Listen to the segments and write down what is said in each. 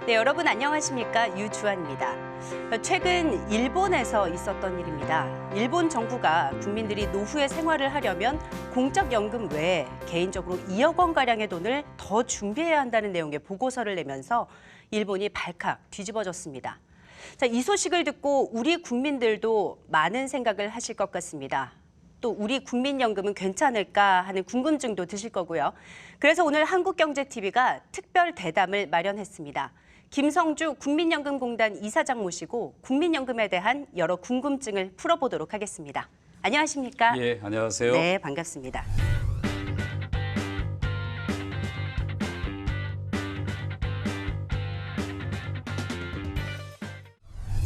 네, 여러분 안녕하십니까? 유주환입니다. 최근 일본에서 있었던 일입니다. 일본 정부가 국민들이 노후의 생활을 하려면 공적연금 외에 개인적으로 2억 원가량의 돈을 더 준비해야 한다는 내용의 보고서를 내면서 일본이 발칵 뒤집어졌습니다. 자, 이 소식을 듣고 우리 국민들도 많은 생각을 하실 것 같습니다. 또 우리 국민연금은 괜찮을까 하는 궁금증도 드실 거고요. 그래서 오늘 한국경제TV가 특별 대담을 마련했습니다. 김성주 국민연금공단 이사장 모시고 국민연금에 대한 여러 궁금증을 풀어보도록 하겠습니다. 안녕하십니까? 예, 안녕하세요. 네, 반갑습니다.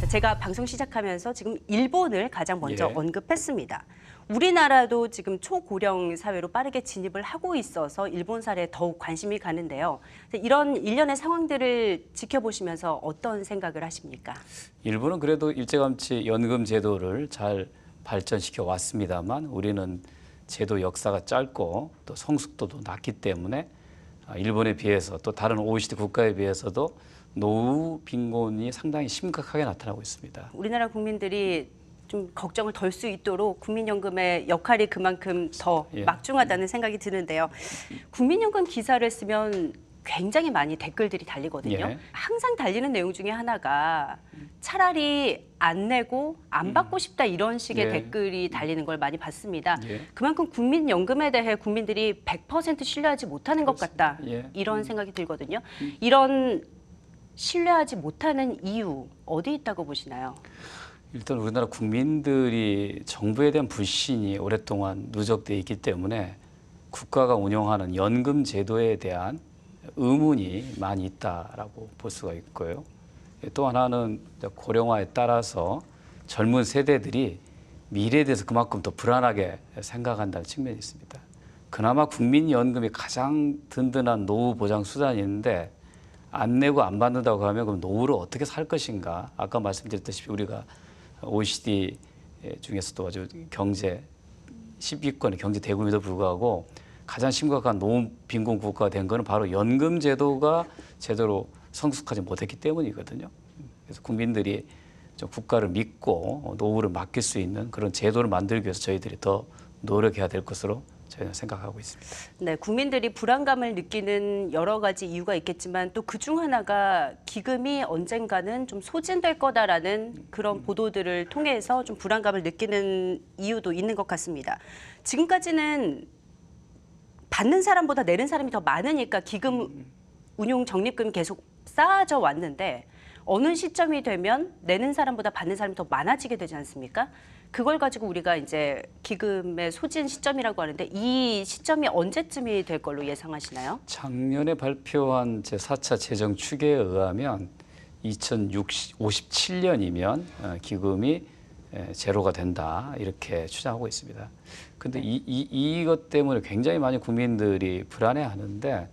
제가 방송 시작하면서 지금 일본을 가장 먼저 언급했습니다. 우리나라도 지금 초고령 사회로 빠르게 진입을 하고 있어서 일본 사례에 더욱 관심이 가는데요. 이런 일련의 상황들을 지켜보시면서 어떤 생각을 하십니까? 일본은 그래도 일제감치 연금 제도를 잘 발전시켜 왔습니다만 우리는 제도 역사가 짧고 또 성숙도도 낮기 때문에 일본에 비해서 또 다른 OECD 국가에 비해서도 노후 빈곤이 상당히 심각하게 나타나고 있습니다. 우리나라 국민들이 좀 걱정을 덜 수 있도록 국민연금의 역할이 그만큼 더 막중하다는 생각이 드는데요. 국민연금 기사를 쓰면 굉장히 많이 댓글들이 달리거든요. 항상 달리는 내용 중에 하나가 차라리 안 내고 안 받고 싶다 이런 식의 댓글이 달리는 걸 많이 봤습니다. 그만큼 국민연금에 대해 국민들이 100% 신뢰하지 못하는 것 같다 이런 생각이 들거든요. 이런 신뢰하지 못하는 이유 어디 있다고 보시나요? 일단 우리나라 국민들이 정부에 대한 불신이 오랫동안 누적돼 있기 때문에 국가가 운영하는 연금 제도에 대한 의문이 많이 있다라고 볼 수가 있고요. 또 하나는 고령화에 따라서 젊은 세대들이 미래에 대해서 그만큼 더 불안하게 생각한다는 측면이 있습니다. 그나마 국민연금이 가장 든든한 노후 보장 수단이 있는데 안 내고 안 받는다고 하면 그럼 노후를 어떻게 살 것인가? 아까 말씀드렸다시피 우리가 OECD 중에서도 아주 경제 10위권의 경제 대국임에도 불구하고 가장 심각한 노후 빈곤 국가가 된 거는 바로 연금 제도가 제대로 성숙하지 못했기 때문이거든요. 그래서 국민들이 좀 국가를 믿고 노후를 맡길 수 있는 그런 제도를 만들기 위해서 저희들이 더 노력해야 될 것으로 저희는 생각하고 있습니다. 네, 국민들이 불안감을 느끼는 여러 가지 이유가 있겠지만 또 그중 하나가 기금이 언젠가는 좀 소진될 거다라는 그런 보도들을 통해서 좀 불안감을 느끼는 이유도 있는 것 같습니다. 지금까지는 받는 사람보다 내는 사람이 더 많으니까 기금 운용 적립금이 계속 쌓아져 왔는데 어느 시점이 되면 내는 사람보다 받는 사람이 더 많아지게 되지 않습니까? 그걸 가지고 우리가 이제 기금의 소진 시점이라고 하는데 이 시점이 언제쯤이 될 걸로 예상하시나요? 작년에 발표한 제4차 재정 추계에 의하면 2057년이면 기금이 제로가 된다 이렇게 추정하고 있습니다. 그런데 이것 때문에 굉장히 많은 국민들이 불안해하는데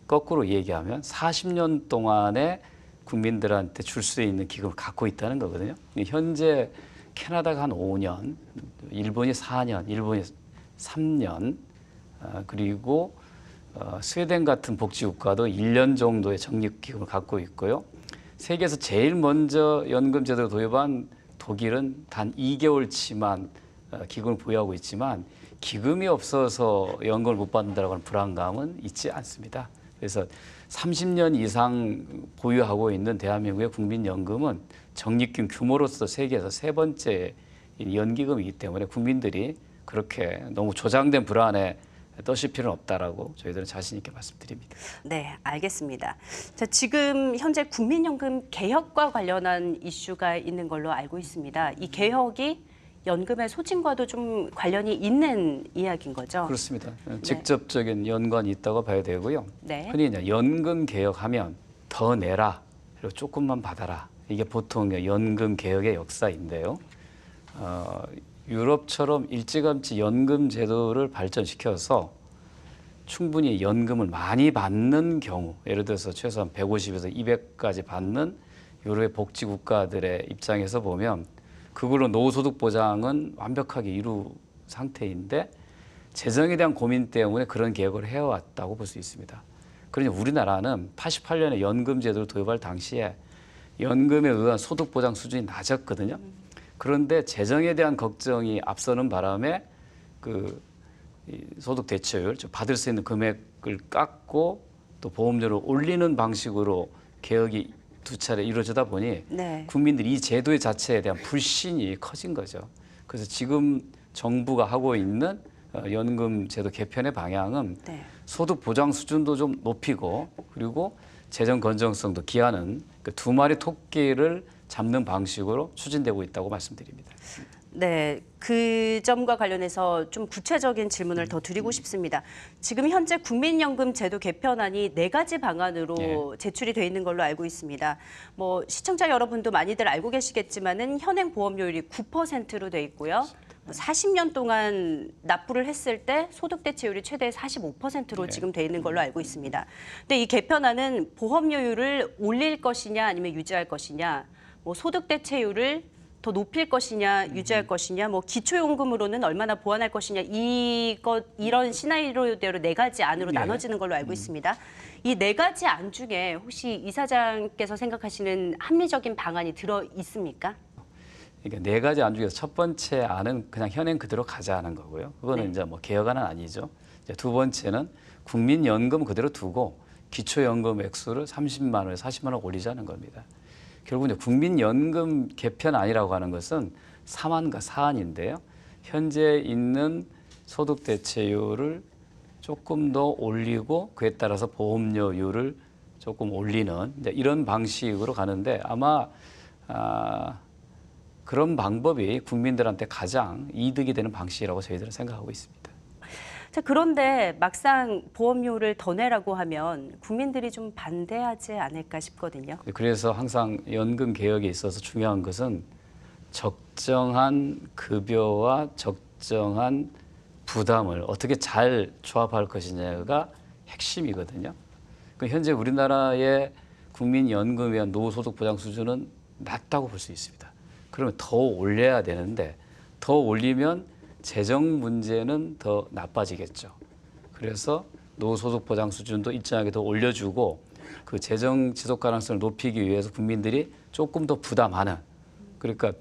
거꾸로 얘기하면 40년 동안에 국민들한테 줄 수 있는 기금을 갖고 있다는 거거든요. 현재 캐나다가 한 5년, 일본이 4년, 일본이 3년, 그리고 스웨덴 같은 복지국가도 1년 정도의 적립기금을 갖고 있고요. 세계에서 제일 먼저 연금 제도를 도입한 독일은 단 2개월치만 기금을 보유하고 있지만 기금이 없어서 연금을 못 받는다는 불안감은 있지 않습니다. 그래서 30년 이상 보유하고 있는 대한민국의 국민연금은 적립금 규모로서 세계에서 세 번째 연기금이기 때문에 국민들이 그렇게 너무 조장된 불안에 떠실 필요는 없다라고 저희들은 자신 있게 말씀드립니다. 네, 알겠습니다. 자, 지금 현재 국민연금 개혁과 관련한 이슈가 있는 걸로 알고 있습니다. 이 개혁이 연금의 소진과도 좀 관련이 있는 이야기인 거죠? 그렇습니다. 직접적인 연관이 있다고 봐야 되고요. 흔히 이제 연금 개혁하면 더 내라, 그리고 조금만 받아라. 이게 보통 연금 개혁의 역사인데요. 유럽처럼 일찌감치 연금 제도를 발전시켜서 충분히 연금을 많이 받는 경우, 예를 들어서 최소한 150에서 200까지 받는 유럽의 복지 국가들의 입장에서 보면 그걸로 노후소득 보장은 완벽하게 이루 상태인데 재정에 대한 고민 때문에 그런 개혁을 해왔다고 볼 수 있습니다. 그러니 우리나라는 88년에 연금제도를 도입할 당시에 연금에 의한 소득 보장 수준이 낮았거든요. 그런데 재정에 대한 걱정이 앞서는 바람에 이 소득 대체율, 즉 받을 수 있는 금액을 깎고 또 보험료를 올리는 방식으로 개혁이 두 차례 이루어지다 보니 네. 국민들이 이 제도의 자체에 대한 불신이 커진 거죠. 그래서 지금 정부가 하고 있는 연금 제도 개편의 방향은 네. 소득 보장 수준도 좀 높이고 그리고 재정 건전성도 기하는 그 두 마리 토끼를 잡는 방식으로 추진되고 있다고 말씀드립니다. 네, 그 점과 관련해서 좀 구체적인 질문을 더 드리고 싶습니다. 지금 현재 국민연금 제도 개편안이 4가지 방안으로 제출이 돼 있는 걸로 알고 있습니다. 뭐 시청자 여러분도 많이들 알고 계시겠지만은 현행 보험료율이 9%로 돼 있고요. 40년 동안 납부를 했을 때 소득 대체율이 최대 45%로 지금 돼 있는 걸로 알고 있습니다. 근데 이 개편안은 보험료율을 올릴 것이냐 아니면 유지할 것이냐, 뭐 소득 대체율을 더 높일 것이냐, 유지할 것이냐, 뭐 기초연금으로는 얼마나 보완할 것이냐, 이런 시나리오대로 4가지 안으로 나눠지는 걸로 알고 있습니다. 이 4가지 안 중에 혹시 이사장께서 생각하시는 합리적인 방안이 들어 있습니까? 그러니까 4가지 안 중에서 첫 번째 안은 그냥 현행 그대로 가자는 거고요. 그거는 이제 뭐 개혁안은 아니죠. 이제 두 번째는 국민연금 그대로 두고 기초연금 액수를 30만 원에서 40만 원 올리자는 겁니다. 결국 이제 국민연금 개편안이라고 하는 것은 사안과 사안인데요. 현재 있는 소득 대체율을 조금 더 올리고 그에 따라서 보험료율을 조금 올리는 이제 이런 방식으로 가는데 아마 그런 방법이 국민들한테 가장 이득이 되는 방식이라고 저희들은 생각하고 있습니다. 자, 그런데 막상 보험료를 더 내라고 하면 국민들이 좀 반대하지 않을까 싶거든요. 그래서 항상 연금 개혁에 있어서 중요한 것은 적정한 급여와 적정한 부담을 어떻게 잘 조합할 것이냐가 핵심이거든요. 현재 우리나라의 국민연금에 대한 노후소득 보장 수준은 낮다고 볼 수 있습니다. 그러면 더 올려야 되는데 더 올리면 재정 문제는 더 나빠지겠죠. 그래서 노후소득 보장 수준도 일정하게 더 올려주고 그 재정 지속 가능성을 높이기 위해서 국민들이 조금 더 부담하는, 그러니까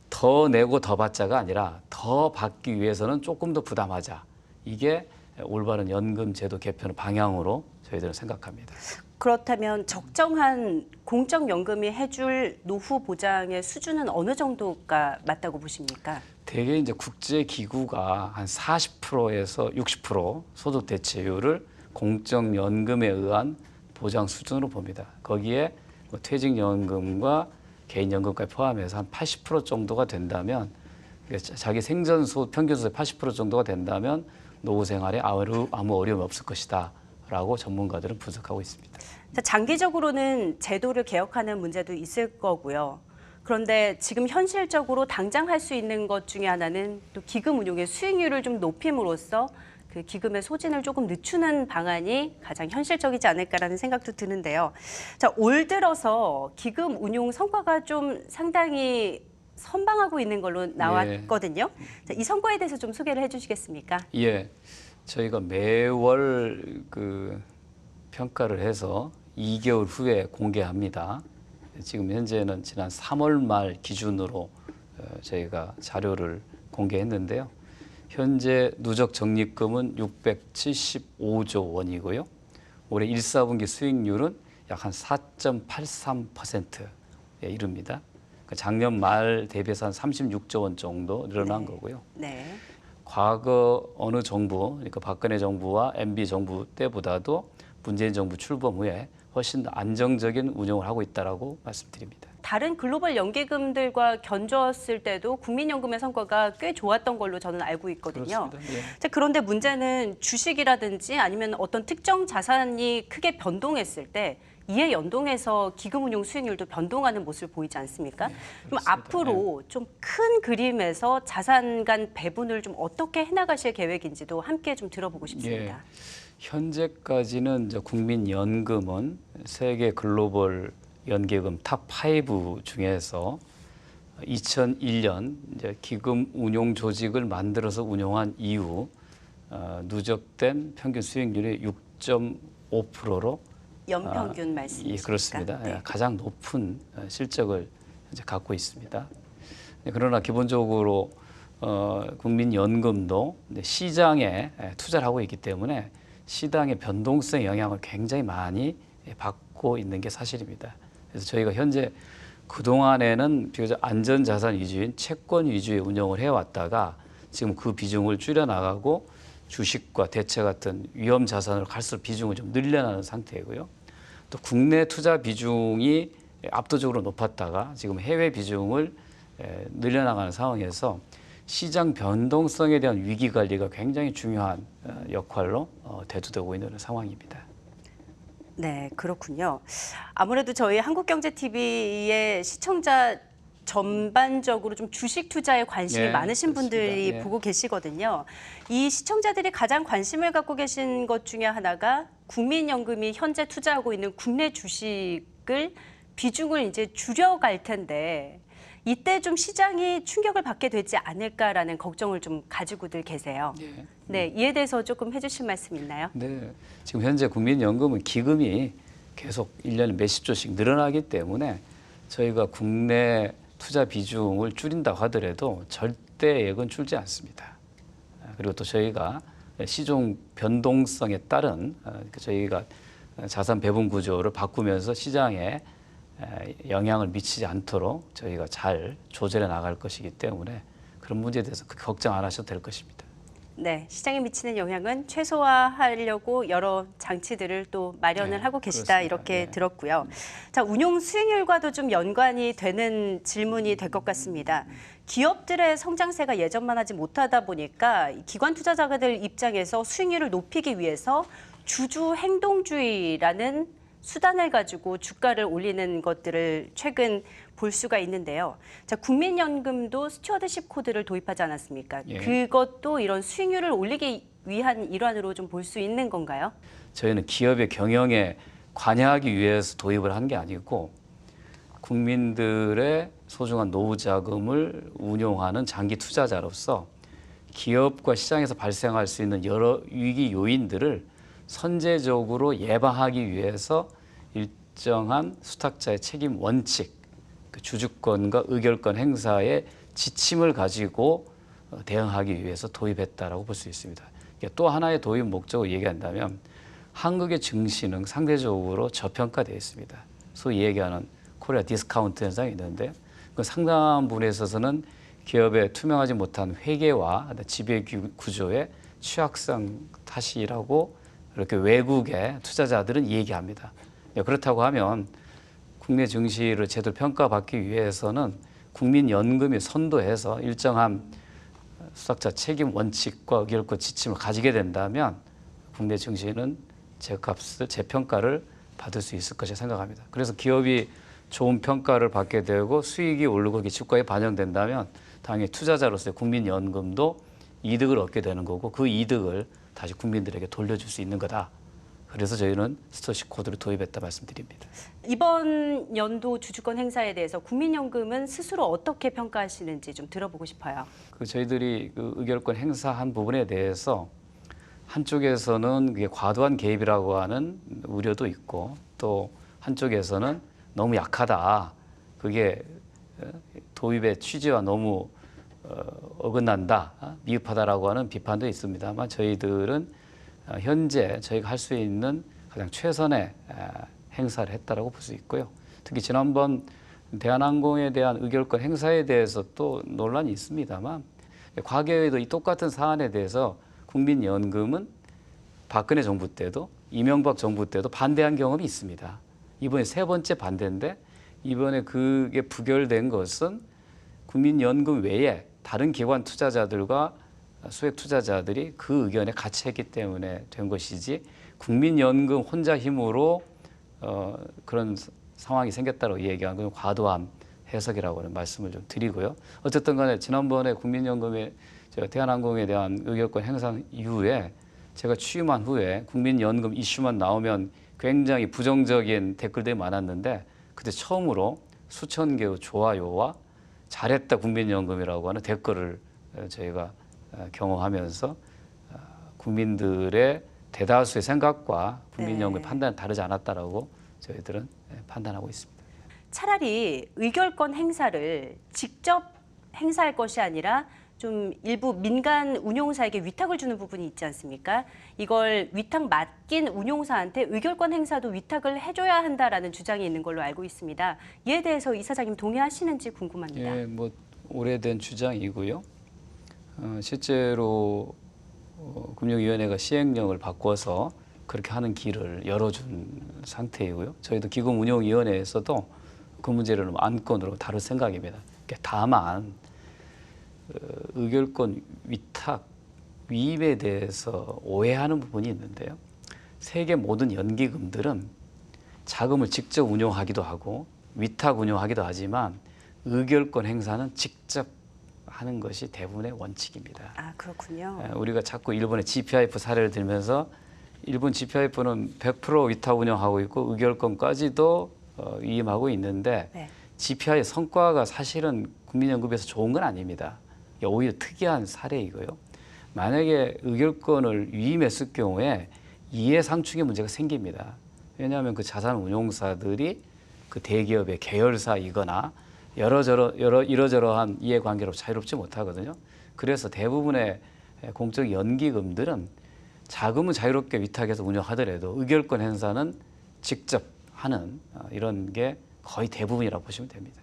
더 내고 더 받자가 아니라 더 받기 위해서는 조금 더 부담하자. 이게 올바른 연금 제도 개편 방향으로 저희들은 생각합니다. 그렇다면 적정한 공적연금이 해줄 노후 보장의 수준은 어느 정도가 맞다고 보십니까? 대개 이제 국제기구가 한 40%에서 60% 소득 대체율을 공적연금에 의한 보장 수준으로 봅니다. 거기에 뭐 퇴직연금과 개인연금까지 포함해서 한 80% 정도가 된다면, 자기 생전수 평균수의 80% 정도가 된다면 노후 생활에 아무 어려움이 없을 것이다 라고 전문가들은 분석하고 있습니다. 장기적으로는 제도를 개혁하는 문제도 있을 거고요. 그런데 지금 현실적으로 당장 할 수 있는 것 중에 하나는 또 기금 운용의 수익률을 좀 높임으로써 그 기금의 소진을 조금 늦추는 방안이 가장 현실적이지 않을까라는 생각도 드는데요. 자, 올 들어서 기금 운용 성과가 좀 상당히 선방하고 있는 걸로 나왔거든요. 자, 이 성과에 대해서 좀 소개를 해주시겠습니까? 예, 저희가 매월 그 평가를 해서 2개월 후에 공개합니다. 지금 현재는 지난 3월 말 기준으로 저희가 자료를 공개했는데요. 현재 누적 적립금은 675조 원이고요. 올해 1, 4분기 수익률은 약 한 4.83%에 이릅니다. 작년 말 대비해서 한 36조 원 정도 늘어난 거고요. 네. 과거 어느 정부, 그러니까 박근혜 정부와 MB 정부 때보다도 문재인 정부 출범 후에 훨씬 더 안정적인 운영을 하고 있다라고 말씀드립니다. 다른 글로벌 연기금들과 견주었을 때도 국민연금의 성과가 꽤 좋았던 걸로 저는 알고 있거든요. 자, 그런데 문제는 주식이라든지 아니면 어떤 특정 자산이 크게 변동했을 때 이에 연동해서 기금운용 수익률도 변동하는 모습을 보이지 않습니까? 그럼 앞으로 좀 큰 그림에서 자산 간 배분을 좀 어떻게 해나가실 계획인지도 함께 좀 들어보고 싶습니다. 현재까지는 이제 국민연금은 세계 글로벌 연계금 탑5 중에서 2001년 이제 기금 운용 조직을 만들어서 운용한 이후 누적된 평균 수익률이 5%로 연평균 말씀이십니까? 예, 그렇습니다. 네. 예, 가장 높은 실적을 현재 갖고 있습니다. 그러나 기본적으로 국민연금도 시장에 투자를 하고 있기 때문에 시장의 변동성 영향을 굉장히 많이 받고 있는 게 사실입니다. 그래서 저희가 현재 그동안에는 비교적 안전자산 위주인 채권 위주의 운영을 해왔다가 지금 그 비중을 줄여나가고 주식과 대체 같은 위험 자산으로 갈수록 비중을 좀 늘려나가는 상태이고요. 또 국내 투자 비중이 압도적으로 높았다가 지금 해외 비중을 늘려나가는 상황에서 시장 변동성에 대한 위기 관리가 굉장히 중요한 역할로 대두되고 있는 상황입니다. 네, 그렇군요. 아무래도 저희 한국경제TV의 시청자 전반적으로 좀 주식 투자에 관심이 예, 많으신 그렇습니다. 분들이 예. 보고 계시거든요. 이 시청자들이 가장 관심을 갖고 계신 것 중에 하나가 국민연금이 현재 투자하고 있는 국내 주식을 비중을 이제 줄여갈 텐데 이때 좀 시장이 충격을 받게 되지 않을까라는 걱정을 좀 가지고들 계세요. 예. 네, 이에 대해서 조금 해주실 말씀 있나요? 네, 지금 현재 국민연금은 기금이 계속 1년에 몇십 조씩 늘어나기 때문에 저희가 국내 투자 비중을 줄인다고 하더라도 절대액은 줄지 않습니다. 그리고 또 저희가 시종 변동성에 따른 저희가 자산 배분 구조를 바꾸면서 시장에 영향을 미치지 않도록 저희가 잘 조절해 나갈 것이기 때문에 그런 문제에 대해서 그렇게 걱정 안 하셔도 될 것입니다. 네, 시장에 미치는 영향은 최소화하려고 여러 장치들을 또 마련을 네, 하고 계시다 그렇습니다. 이렇게 네. 들었고요. 자, 운용 수익률과도 좀 연관이 되는 질문이 될 것 같습니다. 기업들의 성장세가 예전만 하지 못하다 보니까 기관 투자자들 입장에서 수익률을 높이기 위해서 주주 행동주의라는 수단을 가지고 주가를 올리는 것들을 최근 볼 수가 있는데요. 자, 국민연금도 스튜어드십 코드를 도입하지 않았습니까? 예. 그것도 이런 수익률을 올리기 위한 일환으로 좀 볼 수 있는 건가요? 저희는 기업의 경영에 관여하기 위해서 도입을 한 게 아니고 국민들의 소중한 노후 자금을 운용하는 장기 투자자로서 기업과 시장에서 발생할 수 있는 여러 위기 요인들을 선제적으로 예방하기 위해서 일정한 수탁자의 책임 원칙, 그 주주권과 의결권 행사의 지침을 가지고 대응하기 위해서 도입했다라고 볼 수 있습니다. 또 하나의 도입 목적을 얘기한다면 한국의 증시는 상대적으로 저평가되어 있습니다. 소위 얘기하는 코리아 디스카운트 현상이 있는데 그 상당한 부분에 있어서는 기업의 투명하지 못한 회계와 지배 구조의 취약성 탓이라고 이렇게 외국의 투자자들은 얘기합니다. 그렇다고 하면 국내 증시를 제대로 평가받기 위해서는 국민연금이 선도해서 일정한 수탁자 책임 원칙과 의결권 지침을 가지게 된다면 국내 증시는 제값을 재평가를 받을 수 있을 것이라 생각합니다. 그래서 기업이 좋은 평가를 받게 되고 수익이 오르고 주가에 반영된다면 당연히 투자자로서의 국민연금도 이득을 얻게 되는 거고 그 이득을 다시 국민들에게 돌려줄 수 있는 거다. 그래서 저희는 스튜어드십 코드를 도입했다 말씀드립니다. 이번 연도 주주권 행사에 대해서 국민연금은 스스로 어떻게 평가하시는지 좀 들어보고 싶어요. 저희들이 그 의결권 행사한 부분에 대해서 한쪽에서는 그게 과도한 개입이라고 하는 우려도 있고 또 한쪽에서는 너무 약하다. 그게 도입의 취지와 너무 어긋난다, 미흡하다라고 하는 비판도 있습니다만 저희들은 현재 저희가 할 수 있는 가장 최선의 행사를 했다라고 볼 수 있고요. 특히 지난번 대한항공에 대한 의결권 행사에 대해서 또 논란이 있습니다만 과거에도 이 똑같은 사안에 대해서 국민연금은 박근혜 정부 때도 이명박 정부 때도 반대한 경험이 있습니다. 이번에 세 번째 반대인데 이번에 그게 부결된 것은 국민연금 외에 다른 기관 투자자들과 수액 투자자들이 그 의견에 같이 했기 때문에 된 것이지 국민연금 혼자 힘으로 그런 상황이 생겼다고 얘기한 건 과도한 해석이라고 하는 말씀을 좀 드리고요. 어쨌든 간에 지난번에 국민연금의 대한항공에 대한 의결권 행사 이후에 제가 취임한 후에 국민연금 이슈만 나오면 굉장히 부정적인 댓글들이 많았는데 그때 처음으로 수천 개의 좋아요와 잘했다 국민연금이라고 하는 댓글을 저희가 경험하면서 국민들의 대다수의 생각과 국민연금의 네. 판단은 다르지 않았다라고 저희들은 판단하고 있습니다. 차라리 의결권 행사를 직접 행사할 것이 아니라 좀 일부 민간 운용사에게 위탁을 주는 부분이 있지 않습니까? 이걸 위탁 맡긴 운용사한테 의결권 행사도 위탁을 해줘야 한다라는 주장이 있는 걸로 알고 있습니다. 이에 대해서 이사장님 동의하시는지 궁금합니다. 예, 뭐 오래된 주장이고요. 실제로 금융위원회가 시행령을 바꿔서 그렇게 하는 길을 열어준 상태이고요. 저희도 기금운용위원회에서도 그 문제를 안건으로 다룰 생각입니다. 다만 의결권 위탁 위임에 대해서 오해하는 부분이 있는데요. 세계 모든 연기금들은 자금을 직접 운용하기도 하고 위탁 운용하기도 하지만 의결권 행사는 직접 하는 것이 대부분의 원칙입니다. 아, 그렇군요. 우리가 자꾸 일본의 GPIF 사례를 들면서 일본 GPIF는 100% 위탁 운영하고 있고 의결권까지도 위임하고 있는데 네. GPI의 성과가 사실은 국민연금에서 좋은 건 아닙니다. 이게 오히려 특이한 사례이고요. 만약에 의결권을 위임했을 경우에 이해상충의 문제가 생깁니다. 왜냐하면 그 자산운용사들이 그 대기업의 계열사이거나 이러저러한 이해관계로 자유롭지 못하거든요. 그래서 대부분의 공적 연기금들은 자금은 자유롭게 위탁해서 운영하더라도 의결권 행사는 직접 하는 이런 게 거의 대부분이라고 보시면 됩니다.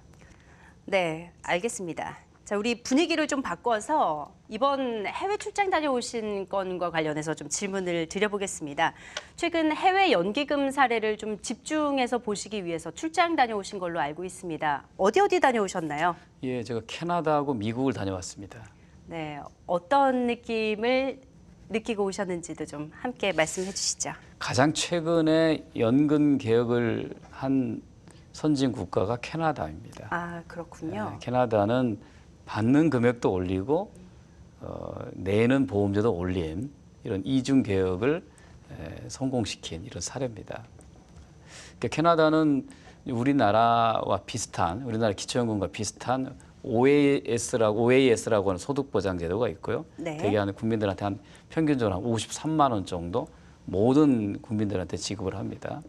네, 알겠습니다. 자, 우리 분위기를 좀 바꿔서 이번 해외 출장 다녀오신 건과 관련해서 좀 질문을 드려보겠습니다. 최근 해외 연기금 사례를 좀 집중해서 보시기 위해서 출장 다녀오신 걸로 알고 있습니다. 어디 다녀오셨나요? 예, 제가 캐나다하고 미국을 다녀왔습니다. 네, 어떤 느낌을 느끼고 오셨는지도 좀 함께 말씀해 주시죠. 가장 최근에 연금 개혁을 한 선진 국가가 캐나다입니다. 아, 그렇군요. 캐나다는 받는 금액도 올리고 내는 보험료도 올린 이런 이중 개혁을 성공시킨 이런 사례입니다. 그러니까 캐나다는 우리나라와 비슷한 우리나라 기초연금과 비슷한 OAS라고 하는 소득보장제도가 있고요. 네. 대개 하는 국민들한테 한 평균적으로 한 53만 원 정도 모든 국민들한테 지급을 합니다.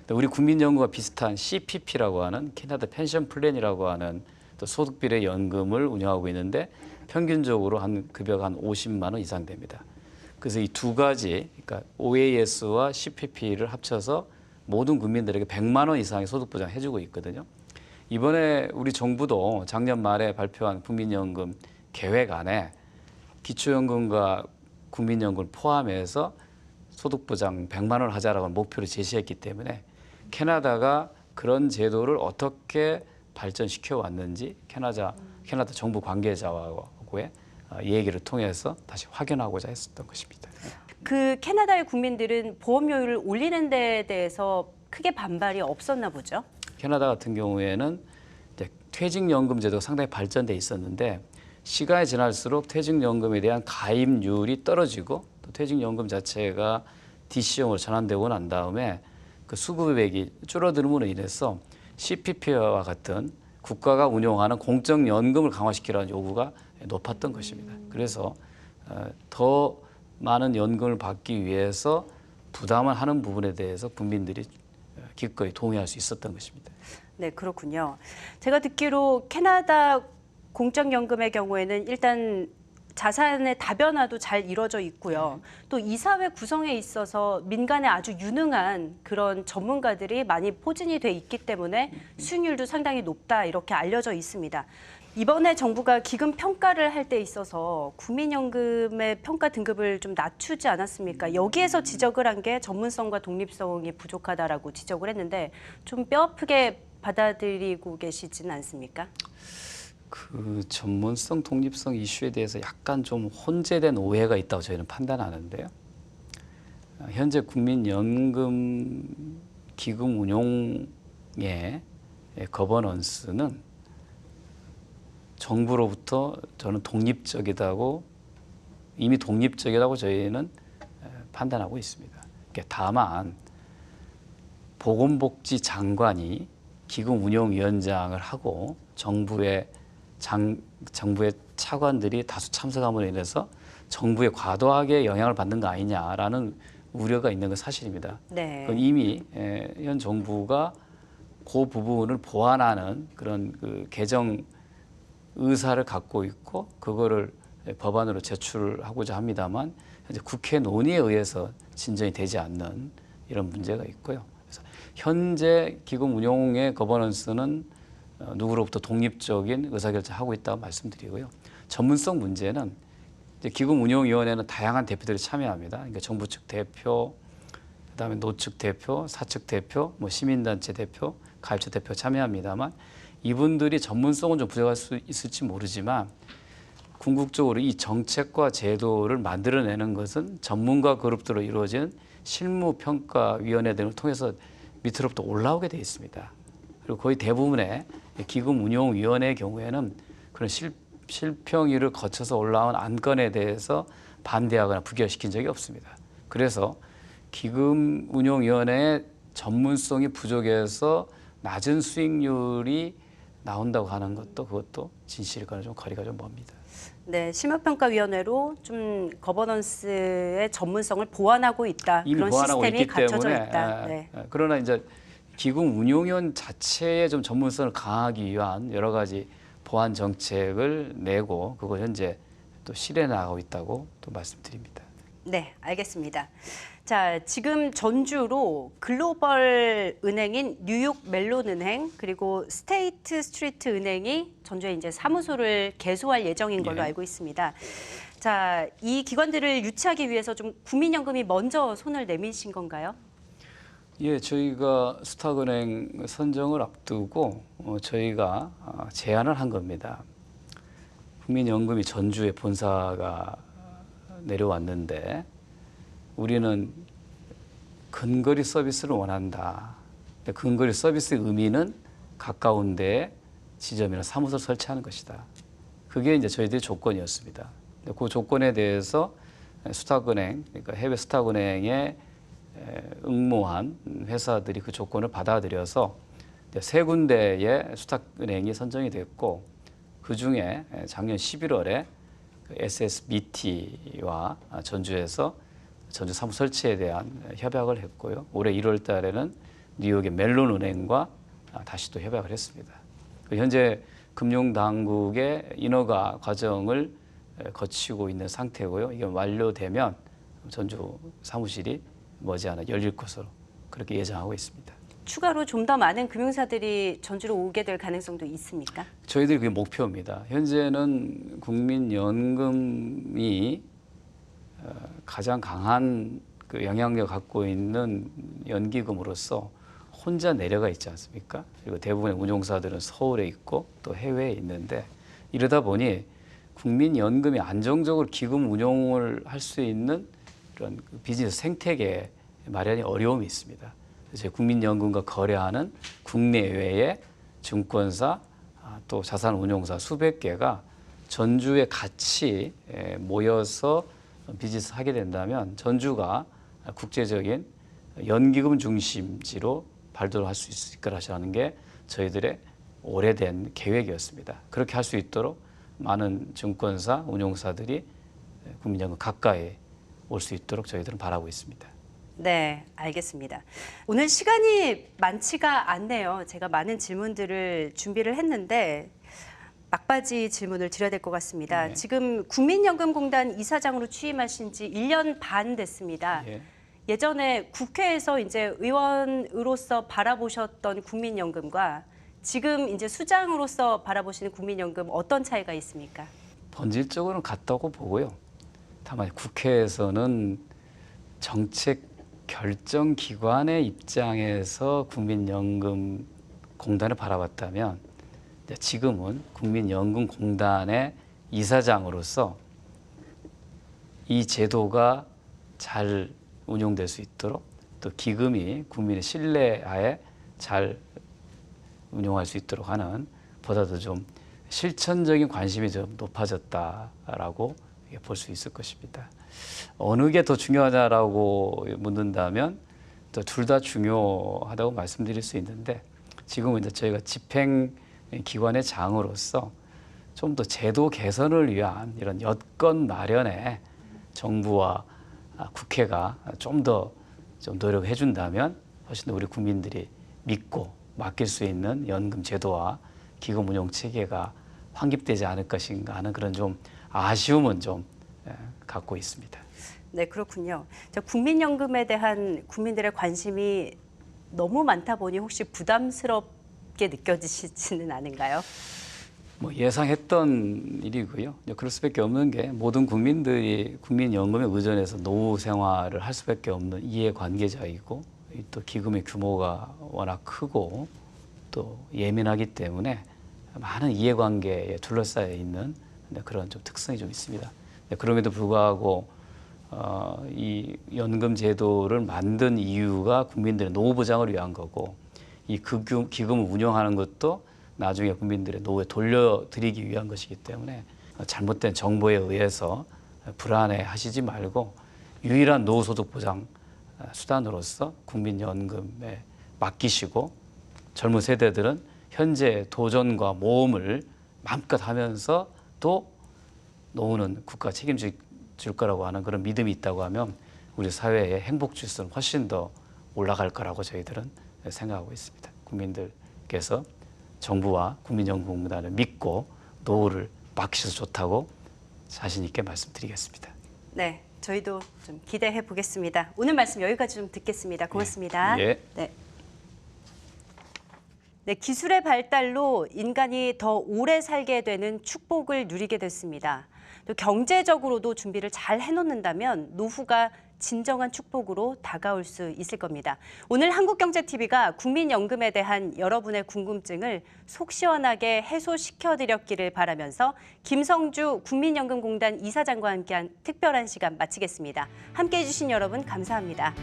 우리 국민연금과 비슷한 CPP라고 하는 캐나다 펜션 플랜이라고 하는 또 소득비례 연금을 운영하고 있는데 평균적으로 한 급여가 한 50만 원 이상 됩니다. 그래서 이 두 가지, 그러니까 OAS와 CPP를 합쳐서 모든 국민들에게 100만 원 이상의 소득 보장 해주고 있거든요. 이번에 우리 정부도 작년 말에 발표한 국민연금 계획 안에 기초연금과 국민연금을 포함해서 소득 보장 100만 원을 하자라고 하는 목표를 제시했기 때문에 캐나다가 그런 제도를 어떻게 발전시켜 왔는지 캐나다 정부 관계자와의 얘기를 통해서 다시 확인하고자 했었던 것입니다. 그 캐나다의 국민들은 보험료율을 올리는 데 대해서 크게 반발이 없었나 보죠? 캐나다 같은 경우에는 이제 퇴직연금 제도가 상당히 발전돼 있었는데 시간이 지날수록 퇴직연금에 대한 가입률이 떨어지고 또 퇴직연금 자체가 DC형으로 전환되고 난 다음에 그 수급액이 줄어들므로 인해서 CPP와 같은 국가가 운용하는 공적연금을 강화시키라는 요구가 높았던 것입니다. 그래서 더 많은 연금을 받기 위해서 부담을 하는 부분에 대해서 국민들이 기꺼이 동의할 수 있었던 것입니다. 네, 그렇군요. 제가 듣기로 캐나다 공적연금의 경우에는 일단 자산의 다변화도 잘 이루어져 있고요. 또 이사회 구성에 있어서 민간에 아주 유능한 그런 전문가들이 많이 포진이 돼 있기 때문에 수익률도 상당히 높다 이렇게 알려져 있습니다. 이번에 정부가 기금 평가를 할 때 있어서 국민연금의 평가 등급을 좀 낮추지 않았습니까? 여기에서 지적을 한 게 전문성과 독립성이 부족하다라고 지적을 했는데 좀 뼈아프게 받아들이고 계시지는 않습니까? 그 전문성, 독립성 이슈에 대해서 약간 좀 혼재된 오해가 있다고 저희는 판단하는데요. 현재 국민연금 기금 운용의 거버넌스는 정부로부터 저는 이미 독립적이라고 저희는 판단하고 있습니다. 다만 보건복지 장관이 기금 운용위원장을 하고 정부의 차관들이 다수 참석함으로 인해서 정부에 과도하게 영향을 받는 거 아니냐라는 우려가 있는 건 사실입니다. 네. 그건 이미 현 정부가 그 부분을 보완하는 그런 그 개정 의사를 갖고 있고 그거를 법안으로 제출하고자 합니다만 현재 국회 논의에 의해서 진전이 되지 않는 이런 문제가 있고요. 그래서 현재 기금 운용의 거버넌스는 누구로부터 독립적인 의사결정하고 있다고 말씀드리고요. 전문성 문제는 이제 기금운용위원회는 다양한 대표들이 참여합니다. 그러니까 정부 측 대표, 그다음에 노측 대표, 사측 대표, 뭐 시민단체 대표, 가입처 대표 참여합니다만 이분들이 전문성은 좀 부족할 수 있을지 모르지만 궁극적으로 이 정책과 제도를 만들어내는 것은 전문가 그룹들로 이루어진 실무평가위원회 등을 통해서 밑으로부터 올라오게 되어 있습니다. 그리고 거의 대부분의 기금운용위원회의 경우에는 그런 실평위를 거쳐서 올라온 안건에 대해서 반대하거나 부결시킨 적이 없습니다. 그래서 기금운용위원회의 전문성이 부족해서 낮은 수익률이 나온다고 하는 것도 그것도 진실과는 좀 거리가 좀 멉니다. 네, 실무평가위원회로 좀 거버넌스의 전문성을 보완하고 있다. 이미 그런 보완하고 시스템이 있기 갖춰져 때문에 있다. 네. 그러나 이제 기금운용위원 자체의 좀 전문성을 강화하기 위한 여러 가지 보완 정책을 내고 그걸 현재 또 실현해 나가고 있다고 또 말씀드립니다. 네, 알겠습니다. 자, 지금 전주로 글로벌 은행인 뉴욕 멜론 은행 그리고 스테이트 스트리트 은행이 전주에 이제 사무소를 개소할 예정인 걸로 예. 알고 있습니다. 자, 이 기관들을 유치하기 위해서 좀 국민연금이 먼저 손을 내미신 건가요? 예, 저희가 수탁은행 선정을 앞두고 저희가 제안을 한 겁니다. 국민연금이 전주에 본사가 내려왔는데 우리는 근거리 서비스를 원한다. 근거리 서비스의 의미는 가까운 데 지점이나 사무소를 설치하는 것이다. 그게 이제 저희들의 조건이었습니다. 그 조건에 대해서 수탁은행, 그러니까 해외 수탁은행에 응모한 회사들이 그 조건을 받아들여서 세 군데의 수탁은행이 선정이 됐고 그 중에 작년 11월에 SSBT와 전주에서 전주 사무 설치에 대한 협약을 했고요. 올해 1월 달에는 뉴욕의 멜론 은행과 다시 또 협약을 했습니다. 현재 금융당국의 인허가 과정을 거치고 있는 상태고요. 이게 완료되면 전주 사무실이 머지않아 열릴 것으로 그렇게 예상하고 있습니다. 추가로 좀 더 많은 금융사들이 전주로 오게 될 가능성도 있습니까? 저희들이 그게 목표입니다. 현재는 국민연금이 가장 강한 그 영향력 갖고 있는 연기금으로서 혼자 내려가 있지 않습니까? 그리고 대부분의 운용사들은 서울에 있고 또 해외에 있는데 이러다 보니 국민연금이 안정적으로 기금 운용을 할 수 있는 그런 비즈니스 생태계 마련이 어려움이 있습니다. 그래서 국민연금과 거래하는 국내외의 증권사 또 자산운용사 수백 개가 전주에 같이 모여서 비즈니스 하게 된다면 전주가 국제적인 연기금 중심지로 발돋할 수 있을 거라는 게 저희들의 오래된 계획이었습니다. 그렇게 할 수 있도록 많은 증권사, 운용사들이 국민연금 가까이 올 수 있도록 저희들은 바라고 있습니다. 네, 알겠습니다. 오늘 시간이 많지가 않네요. 제가 많은 질문들을 준비를 했는데 막바지 질문을 드려야 될 것 같습니다. 네. 지금 국민연금공단 이사장으로 취임하신 지 1년 반 됐습니다. 예. 예전에 국회에서 이제 의원으로서 바라보셨던 국민연금과 지금 이제 수장으로서 바라보시는 국민연금 어떤 차이가 있습니까? 본질적으로는 같다고 보고요. 다만 국회에서는 정책 결정 기관의 입장에서 국민연금 공단을 바라봤다면 지금은 국민연금공단의 이사장으로서 이 제도가 잘 운용될 수 있도록 또 기금이 국민의 신뢰하에 잘 운용할 수 있도록 하는 보다도 좀 실천적인 관심이 좀 높아졌다라고 볼 수 있을 것입니다. 어느 게 더 중요하냐라고 묻는다면 또 둘 다 중요하다고 말씀드릴 수 있는데 지금은 이제 저희가 집행기관의 장으로서 좀 더 제도 개선을 위한 이런 여건 마련에 정부와 국회가 좀 더 좀 노력해 준다면 훨씬 더 우리 국민들이 믿고 맡길 수 있는 연금 제도와 기금 운용 체계가 확립되지 않을 것인가 하는 그런 좀 아쉬움은 좀 갖고 있습니다. 네, 그렇군요. 국민연금에 대한 국민들의 관심이 너무 많다 보니 혹시 부담스럽게 느껴지시지는 않은가요? 뭐 예상했던 일이고요. 그럴 수밖에 없는 게 모든 국민들이 국민연금에 의존해서 노후 생활을 할 수밖에 없는 이해관계자이고 또 기금의 규모가 워낙 크고 또 예민하기 때문에 많은 이해관계에 둘러싸여 있는 그런 좀 특성이 좀 있습니다. 그럼에도 불구하고 이 연금 제도를 만든 이유가 국민들의 노후 보장을 위한 거고 이 기금을 운영하는 것도 나중에 국민들의 노후에 돌려드리기 위한 것이기 때문에 잘못된 정보에 의해서 불안해 하시지 말고 유일한 노후소득 보장 수단으로서 국민연금에 맡기시고 젊은 세대들은 현재 도전과 모험을 마음껏 하면서 또 노후는 국가가 책임질 거라고 하는 그런 믿음이 있다고 하면 우리 사회의 행복 지수는 훨씬 더 올라갈 거라고 저희들은 생각하고 있습니다. 국민들께서 정부와 국민연금공단을 믿고 노후를 맡기셔서 좋다고 자신 있게 말씀드리겠습니다. 네, 저희도 좀 기대해 보겠습니다. 오늘 말씀 여기까지 좀 듣겠습니다. 고맙습니다. 예. 네. 네, 기술의 발달로 인간이 더 오래 살게 되는 축복을 누리게 됐습니다. 또 경제적으로도 준비를 잘 해놓는다면 노후가 진정한 축복으로 다가올 수 있을 겁니다. 오늘 한국경제TV가 국민연금에 대한 여러분의 궁금증을 속 시원하게 해소시켜드렸기를 바라면서 김성주 국민연금공단 이사장과 함께한 특별한 시간 마치겠습니다. 함께해 주신 여러분 감사합니다.